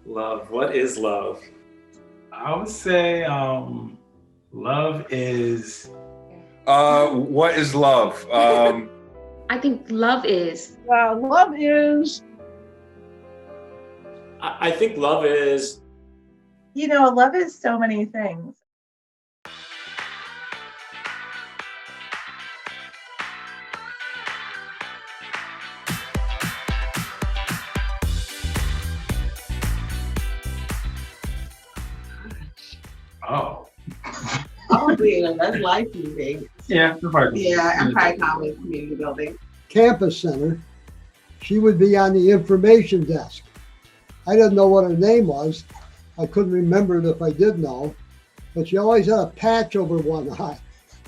Love. What is love? I would say love is. What is love? I think love is. Love is. I think love is. Love is so many things. Oh. Probably in a Love Life meeting. Yeah, I'm probably calling community building. Campus center. She would be on the information desk. I didn't know what her name was. I couldn't remember it if I did know, but she always had a patch over one eye.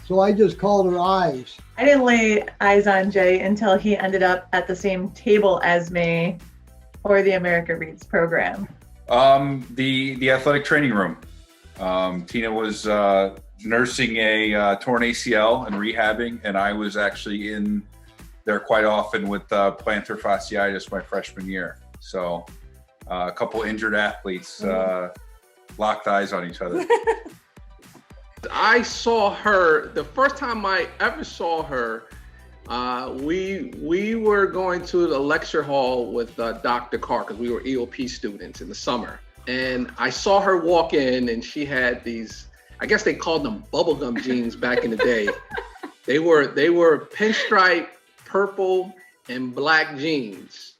So I just called her Eyes. I didn't lay eyes on Jay until he ended up at the same table as me for the America Reads program. The athletic training room. Tina was nursing a torn ACL and rehabbing, and I was actually in there quite often with plantar fasciitis my freshman year. So a couple injured athletes locked eyes on each other. I saw her, the first time I ever saw her, we were going to the lecture hall with Dr. Carr because we were EOP students in the summer. And I saw her walk in and she had these, I guess they called them bubblegum jeans back in the day. They were pinstripe, purple, and black jeans.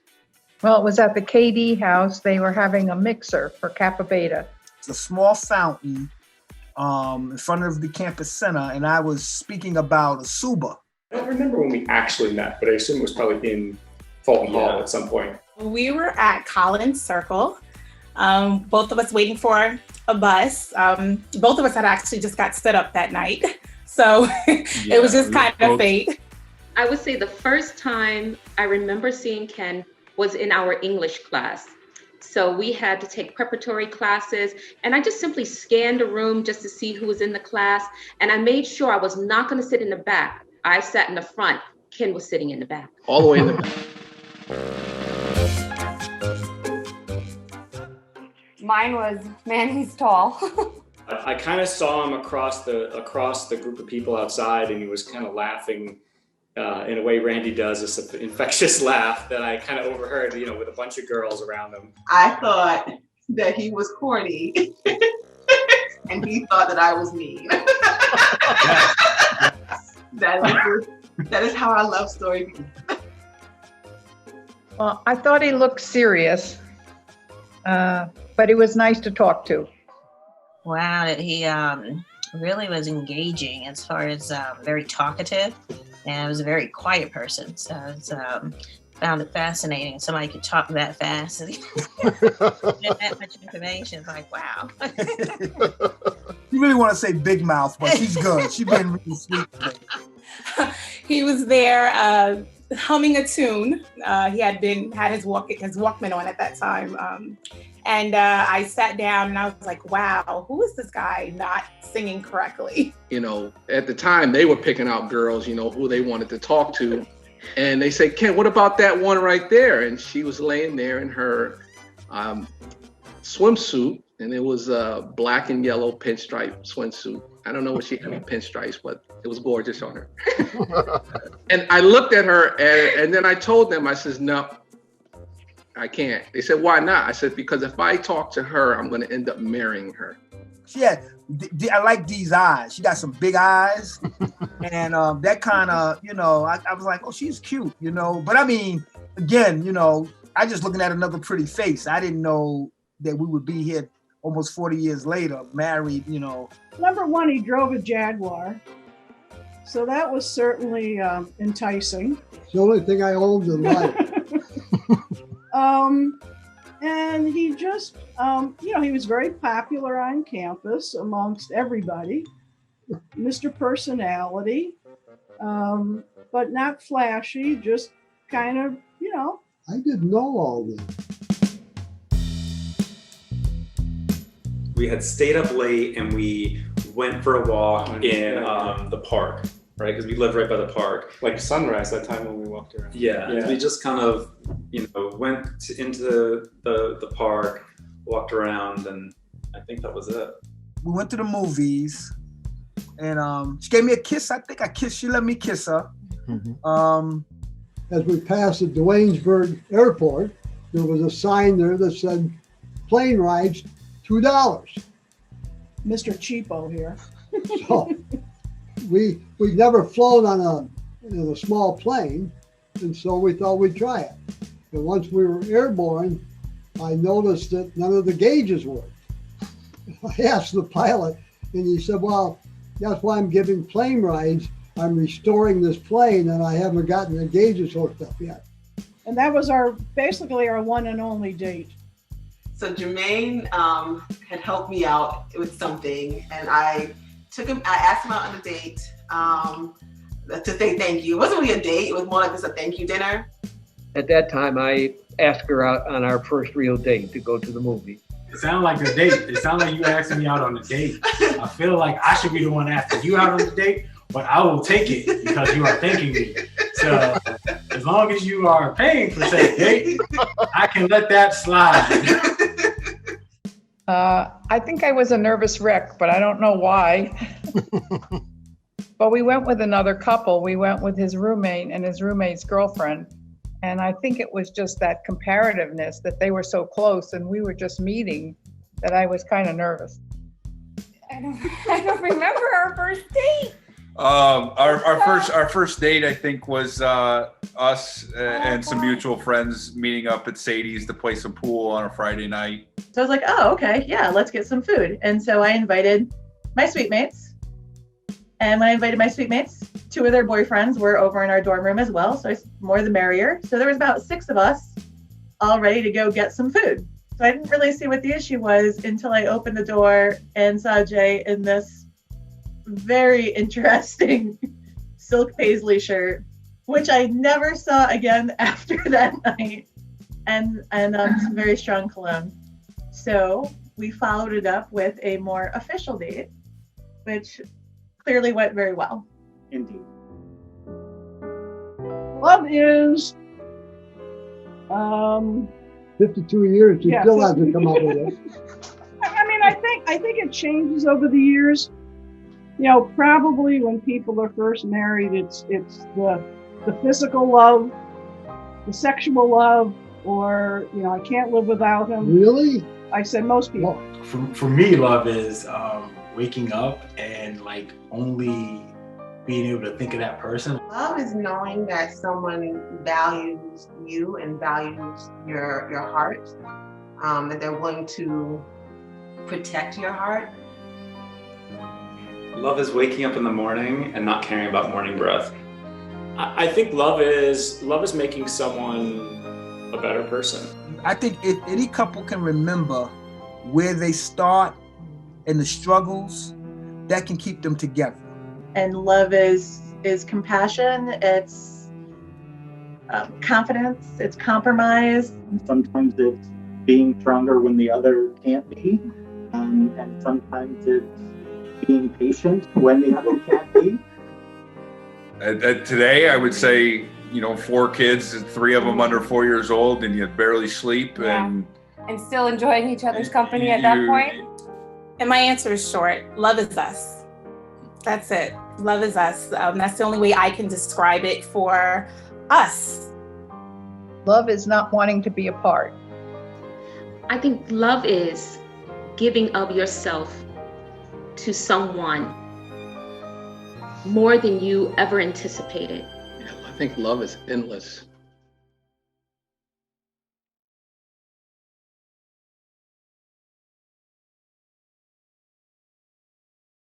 Well, it was at the KD house. They were having a mixer for Kappa Beta. It's a small fountain in front of the campus center, and I was speaking about a Suba. I don't remember when we actually met, but I assume it was probably in Fulton Hall at some point. We were at Collins Circle. Both of us waiting for a bus. Both of us had actually just got stood up that night. So it was just kind of fate. I would say the first time I remember seeing Ken was in our English class. So we had to take preparatory classes, and I just simply scanned a room just to see who was in the class. And I made sure I was not going to sit in the back. I sat in the front. Ken was sitting in the back. All the way in the back. Mine was, man, he's tall. I kind of saw him across the group of people outside, and he was kind of laughing in a way Randy does, this infectious laugh that I kind of overheard, with a bunch of girls around him. I thought that he was corny, and he thought that I was mean. That is how our love story begins. Well, I thought he looked serious, but he was nice to talk to. Wow, he really was engaging as far as very talkative, and was a very quiet person. So I found it fascinating. Somebody could talk that fast and that much information. It's like, wow. You really want to say big mouth, but she's good. She's been really sweet today. He was there humming a tune. He had his Walkman on at that time. And I sat down and I was like, wow, who is this guy not singing correctly? At the time they were picking out girls, who they wanted to talk to. And they said, Ken, what about that one right there? And she was laying there in her swimsuit, and it was a black and yellow pinstripe swimsuit. I don't know what she had in pinstripes, but it was gorgeous on her. And I looked at her and then I told them, I says, no, I can't. They said, why not? I said, because if I talk to her, I'm going to end up marrying her. I like these eyes. She got some big eyes. And that kind of, I was like, oh, she's cute, But I mean, again, I just looking at another pretty face. I didn't know that we would be here almost 40 years later, married, Number one, he drove a Jaguar. So that was certainly enticing. It's the only thing I owned in life. And he just, he was very popular on campus amongst everybody. Mr. Personality, but not flashy, just kind of, I didn't know all this. We had stayed up late and we went for a walk in the park, right? Because we lived right by the park. Like sunrise that time when we walked around. Yeah. We just kind of, went into the park, walked around, and I think that was it. We went to the movies, and she gave me a kiss. I think I kissed. She let me kiss her. As we passed the Duanesburg Airport, there was a sign there that said, "Plane rides, $2." Mr. Cheapo here. So we'd never flown on a small plane, and so we thought we'd try it. And once we were airborne, I noticed that none of the gauges worked. I asked the pilot, and he said, "Well, that's why I'm giving plane rides. I'm restoring this plane, and I haven't gotten the gauges hooked up yet." And that was basically our one and only date. So Jermaine had helped me out with something, and I asked him out on a date to say thank you. It wasn't really a date, it was more like just a thank you dinner. At that time, I asked her out on our first real date to go to the movie. It sounded like a date. It sounded like you asking me out on a date. I feel like I should be the one asking you out on the date, but I will take it because you are thanking me. So as long as you are paying for said date, I can let that slide. I think I was a nervous wreck, but I don't know why. But we went with another couple. We went with his roommate and his roommate's girlfriend. And I think it was just that comparativeness that they were so close and we were just meeting that I was kind of nervous. I don't remember our first date. Our first date, I think, was us and some mutual friends meeting up at Sadie's to play some pool on a Friday night. So I was like, oh, okay, yeah, let's get some food. And so I invited my suite mates. And when I invited my suite mates, 2 of their boyfriends were over in our dorm room as well. So more the merrier. So there was about 6 of us all ready to go get some food. So I didn't really see what the issue was until I opened the door and saw Jay in this very interesting silk paisley shirt, which I never saw again after that night, and some very strong cologne. So we followed it up with a more official date, which clearly went very well. Indeed. Love is 52 years, she still hasn't come up with it. I mean, I think it changes over the years. You know, probably when people are first married, it's the physical love, the sexual love, or, you know, I can't live without him. Really? I said most people. For me, love is waking up and like only being able to think of that person. Love is knowing that someone values you and values your heart, that they're willing to protect your heart. Love is waking up in the morning and not caring about morning breath. I think love is making someone a better person. I think if any couple can remember where they start and the struggles, that can keep them together. And love is compassion, it's confidence, it's compromise. Sometimes it's being stronger when the other can't be, and sometimes it's being patient when the other can't be. Today, I would say, 4 kids, 3 of them under 4 years old, and you barely sleep. Yeah. And still enjoying each other's company at that point. And my answer is short. Love is us. That's it. Love is us. That's the only way I can describe it for us. Love is not wanting to be apart. I think love is giving of yourself to someone more than you ever anticipated. I think love is endless.